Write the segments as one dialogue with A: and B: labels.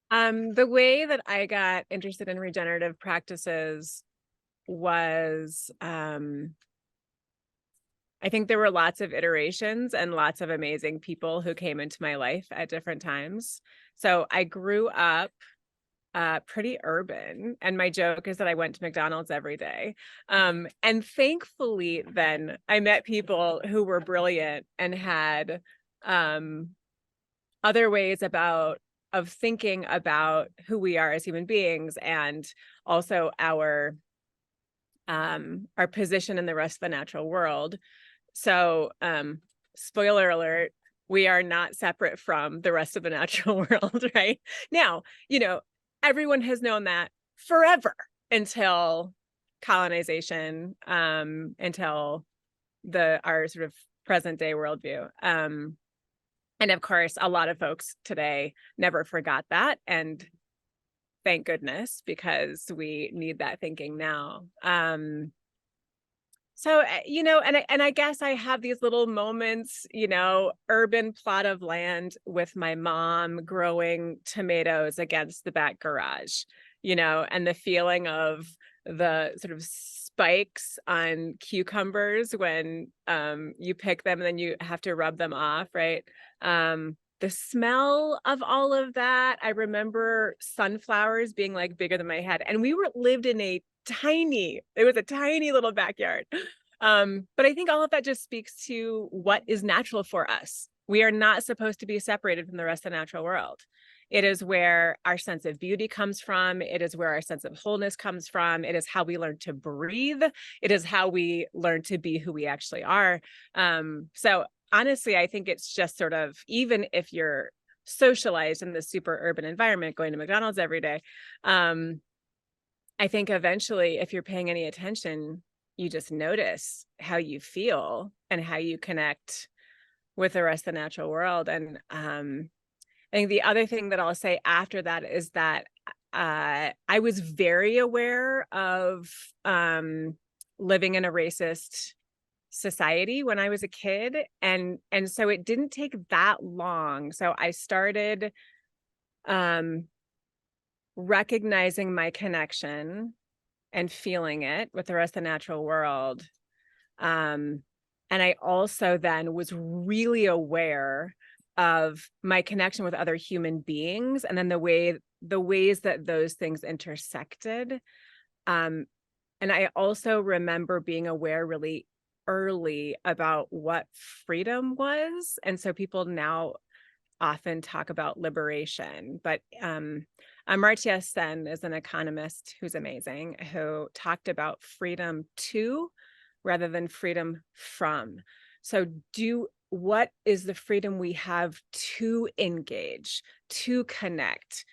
A: The way that I got interested in regenerative practices was, I think there were lots of iterations and lots of amazing people who came into my life at different times. So I grew up pretty urban, and my joke is that I went to McDonald's every day. And thankfully, then I met people who were brilliant and had um, other ways of thinking about who we are as human beings, and also our position in the rest of the natural world. So, spoiler alert, we are not separate from the rest of the natural world, right? Now, everyone has known that forever until colonization, until our sort of present day worldview. And of course, a lot of folks today never forgot that. And thank goodness, because we need that thinking now. So, and I guess I have these little moments, urban plot of land with my mom growing tomatoes against the back garage, and the feeling of the sort of spikes on cucumbers when you pick them and then you have to rub them off, right? The smell of all of that. I remember sunflowers being like bigger than my head, and we lived in it was a tiny little backyard. But I think all of that just speaks to what is natural for us. We are not supposed to be separated from the rest of the natural world. It is where our sense of beauty comes from. It is where our sense of wholeness comes from. It is how we learn to breathe. It is how we learn to be who we actually are. So honestly, I think it's just sort of, even if you're socialized in this super urban environment, going to McDonald's every day, I think eventually, if you're paying any attention, you just notice how you feel and how you connect with the rest of the natural world. And I think the other thing that I'll say after that is that I was very aware of living in a racist society when I was a kid. And so it didn't take that long. So I started recognizing my connection and feeling it with the rest of the natural world. And I also then was really aware of my connection with other human beings, and then the ways that those things intersected. And I also remember being aware really early about what freedom was. And so people now often talk about liberation, but Amartya Sen is an economist who's amazing, who talked about freedom to rather than freedom from. So what is the freedom we have to engage, to connect,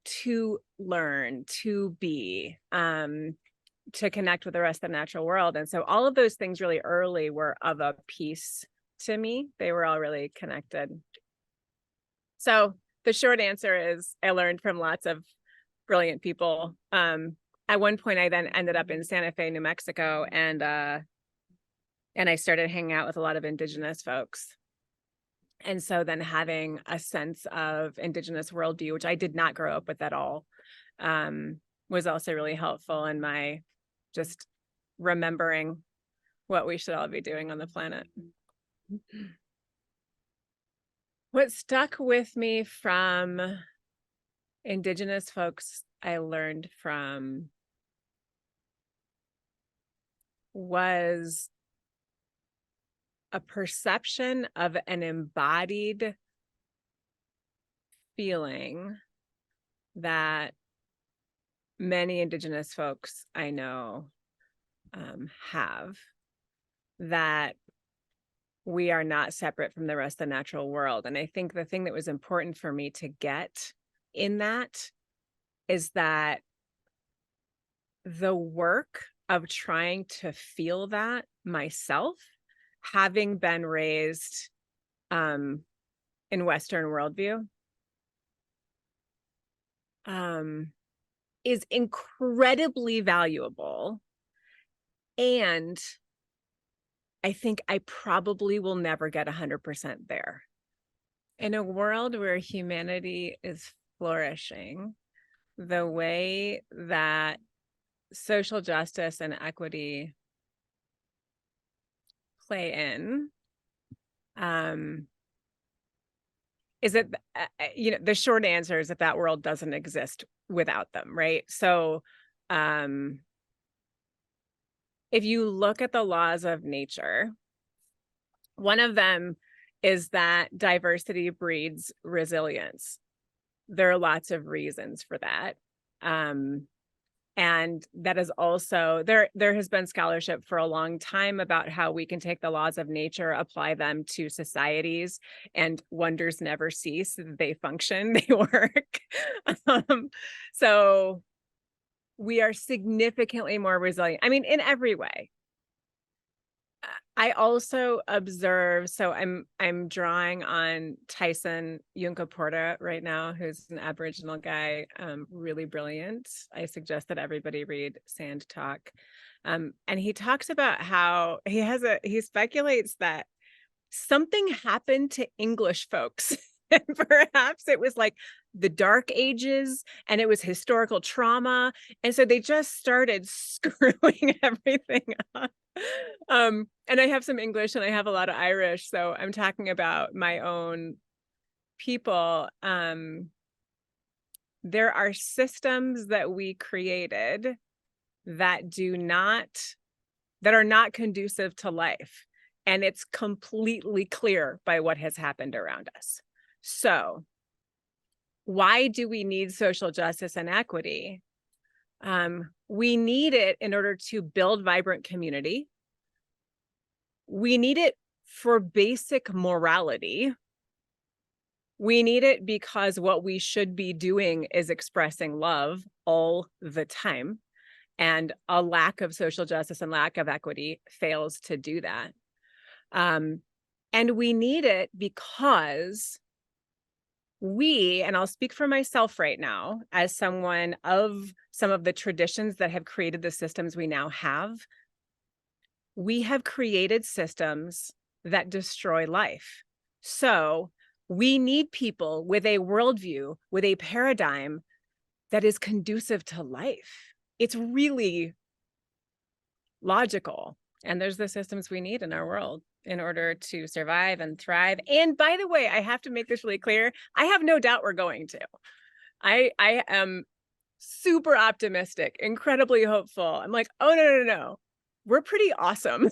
A: to learn, to be, to connect with the rest of the natural world? And so all of those things really early were of a piece to me. They were all really connected. So the short answer is I learned from lots of brilliant people. At one point, I then ended up in Santa Fe, New Mexico, and I started hanging out with a lot of Indigenous folks. And so then having a sense of Indigenous worldview, which I did not grow up with at all, was also really helpful in my just remembering what we should all be doing on the planet. What stuck with me from Indigenous folks I learned from was a perception of an embodied feeling that many Indigenous folks I know have, that we are not separate from the rest of the natural world. And I think the thing that was important for me to get in that is that the work of trying to feel that myself, having been raised in Western worldview, is incredibly valuable. And I think I probably will never get 100% there. In a world where humanity is flourishing, the way that social justice and equity play in, is that, the short answer is that world doesn't exist without them, right? So, if you look at the laws of nature, one of them is that diversity breeds resilience. There are lots of reasons for that. And that is also, there has been scholarship for a long time about how we can take the laws of nature, apply them to societies, and wonders never cease. They function, they work. So we are significantly more resilient. I mean, in every way. I also observe, so I'm drawing on Tyson Yunkaporta right now, who's an Aboriginal guy, really brilliant. I suggest that everybody read Sand Talk. And he talks about how he speculates that something happened to English folks. And perhaps it was like the Dark Ages and it was historical trauma. And so they just started screwing everything up. And I have some English and I have a lot of Irish. So I'm talking about my own people. There are systems that we created that are not conducive to life. And it's completely clear by what has happened around us. So why do we need social justice and equity? We need it in order to build vibrant community. We need it for basic morality. We need it because what we should be doing is expressing love all the time. And a lack of social justice and lack of equity fails to do that. And we need it because and I'll speak for myself right now, as someone of some of the traditions that have created the systems we now have, we have created systems that destroy life. So we need people with a worldview, with a paradigm that is conducive to life. It's really logical. And there's the systems we need in our world in order to survive and thrive. And by the way, I have to make this really clear. I have no doubt we're going to. I am super optimistic, incredibly hopeful. I'm like, oh, no. We're pretty awesome.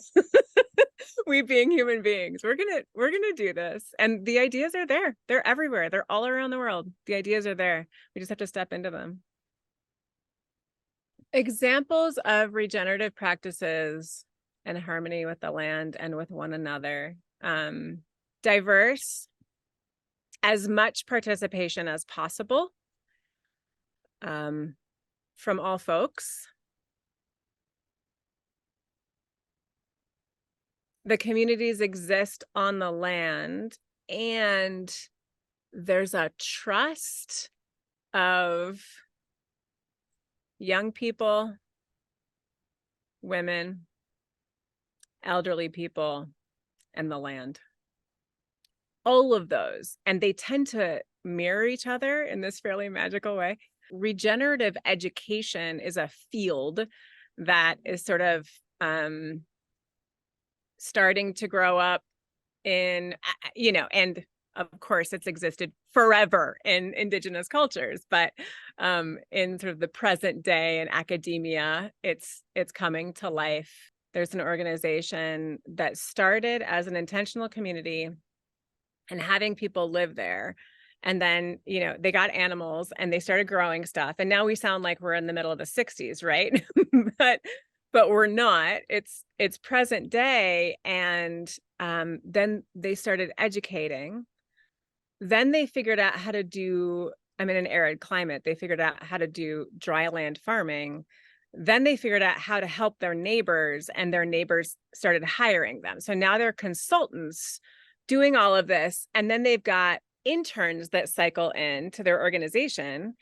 A: We being human beings, we're gonna do this. And the ideas are there. They're everywhere. They're all around the world. The ideas are there. We just have to step into them. Examples of regenerative practices and harmony with the land and with one another. Diverse, as much participation as possible from all folks. The communities exist on the land, and there's a trust of young people, women, elderly people, and the land. All of those. And they tend to mirror each other in this fairly magical way. Regenerative education is a field that is sort of starting to grow up in, and of course it's existed forever in indigenous cultures, but in sort of the present day in academia, it's coming to life. There's an organization that started as an intentional community and having people live there. And then, they got animals and they started growing stuff. And now we sound like we're in the middle of the 60s, right? but we're not. It's present day. And then they started educating. Then they figured out how to do, in an arid climate, they figured out how to do dry land farming. Then they figured out how to help their neighbors, and their neighbors started hiring them. So now they're consultants doing all of this. And then they've got interns that cycle into their organization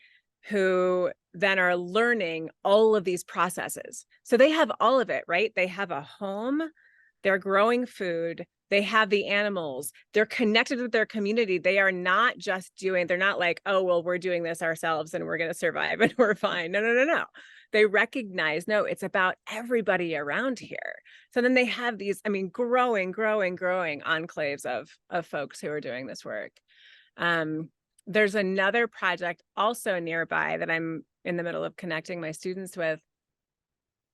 A: who then are learning all of these processes. So they have all of it, right? They have a home, they're growing food, They have the animals. They're connected with their community. They are not just doing, they're not like, oh, well, we're doing this ourselves and we're going to survive and we're fine. No, no, no, no. They recognize, no, it's about everybody around here. So then they have these, I mean, growing enclaves of folks who are doing this work. There's another project also nearby that I'm in the middle of connecting my students with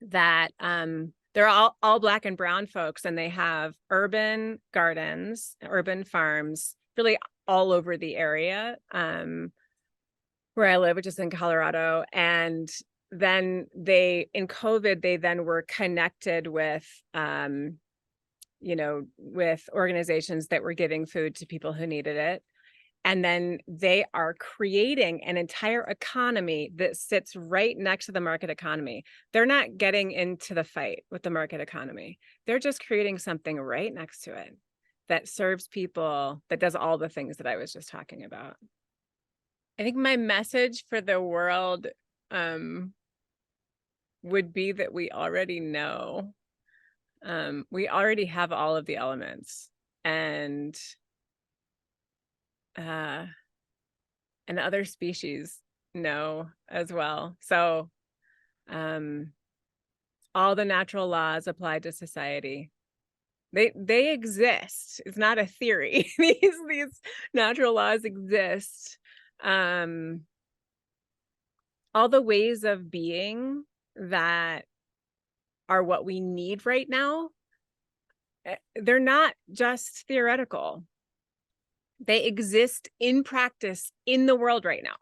A: that they're all Black and brown folks, and they have urban gardens, urban farms, really all over the area where I live, which is in Colorado. And then in COVID, they then were connected with, with organizations that were giving food to people who needed it. And then they are creating an entire economy that sits right next to the market economy. They're not getting into the fight with the market economy. They're just creating something right next to it that serves people, that does all the things that I was just talking about. I think my message for the world would be that we already know. We already have all of the elements, and other species know as well. So all the natural laws apply to society. They exist. It's not a theory. These natural laws exist. All the ways of being that are what we need right now, they're not just theoretical. They exist in practice in the world right now.